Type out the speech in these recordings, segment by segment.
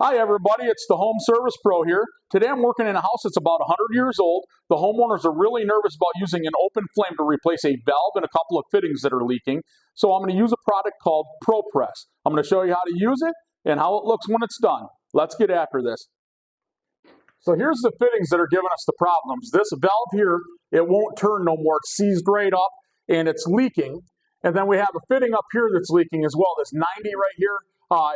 Hi everybody, it's the Home Service Pro here. Today I'm working in a house that's about 100 years old. The homeowners are really nervous about using an open flame to replace a valve and a couple of fittings that are leaking. So I'm going to use a product called ProPress. I'm going to show you how to use it and how it looks when it's done. Let's get after this. So here's the fittings that are giving us the problems. This valve here, it won't turn no more. It's seized right up and it's leaking. And then we have a fitting up here that's leaking as well. This 90 right here,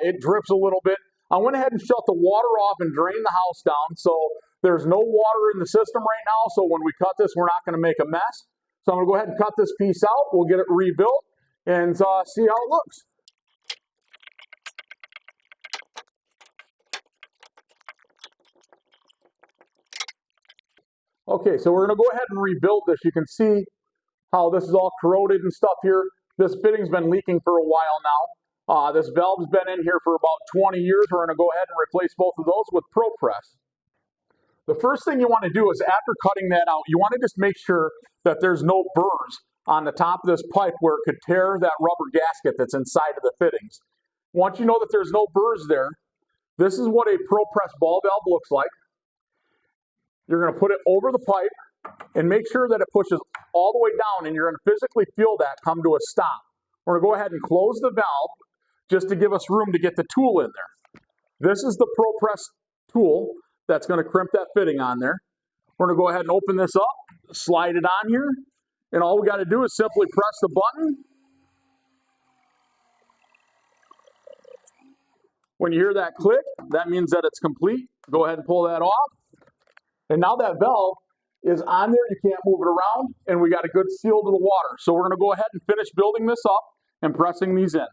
it drips a little bit. I went ahead and shut the water off and drained the house down, so there's no water in the system right now, so when we cut this, we're not going to make a mess. So I'm going to go ahead and cut this piece out. We'll get it rebuilt and see how it looks. Okay, so we're going to go ahead and rebuild this. You can see how this is all corroded and stuff here. This fitting's been leaking for a while now. This valve's been in here for about 20 years. We're going to go ahead and replace both of those with ProPress. The first thing you want to do is after cutting that out, you want to just make sure that there's no burrs on the top of this pipe where it could tear that rubber gasket that's inside of the fittings. Once you know that there's no burrs there, this is what a ProPress ball valve looks like. You're going to put it over the pipe and make sure that it pushes all the way down, and you're going to physically feel that come to a stop. We're going to go ahead and close the valve just to give us room to get the tool in there. This is the ProPress tool that's going to crimp that fitting on there. We're going to go ahead and open this up, slide it on here, and all we got to do is simply press the button. When you hear that click, that means that it's complete. Go ahead and pull that off. And now that valve is on there, you can't move it around, and we got a good seal to the water. So we're going to go ahead and finish building this up and pressing these in.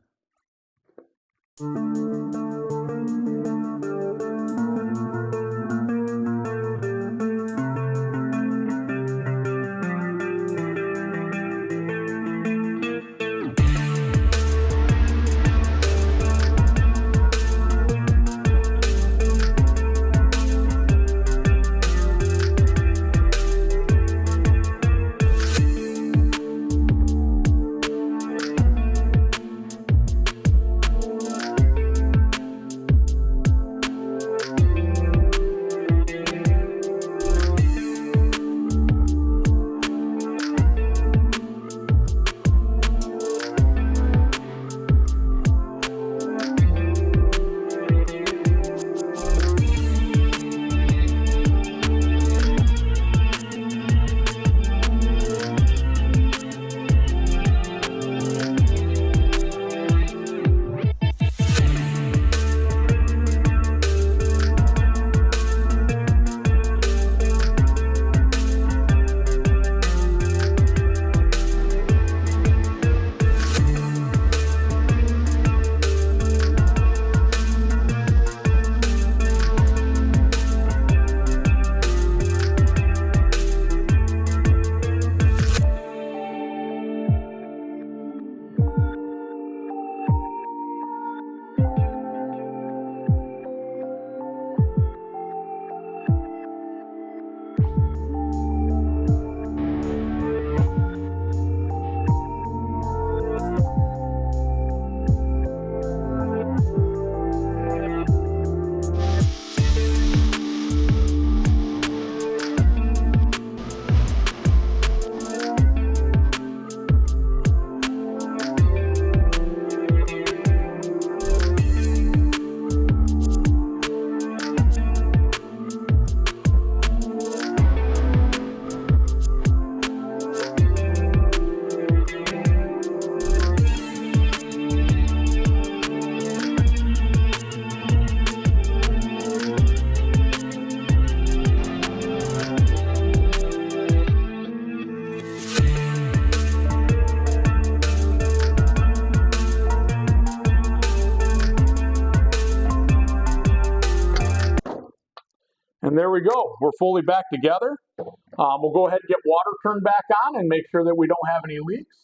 And there we go. We're fully back together. We'll go ahead and get water turned back on and make sure that we don't have any leaks.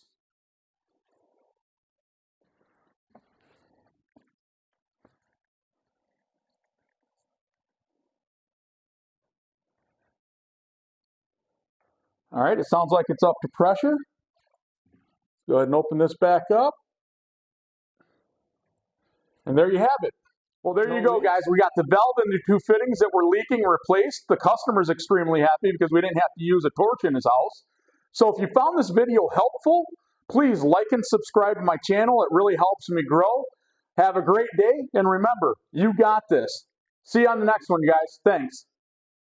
All right, it sounds like it's up to pressure. Go ahead and open this back up. And there you have it. Well, there you go, guys. We got the valve and the two fittings that were leaking replaced. The customer's extremely happy because we didn't have to use a torch in his house. So if you found this video helpful, please like and subscribe to my channel. It really helps me grow. Have a great day, and remember, you got this. See you on the next one, guys. Thanks.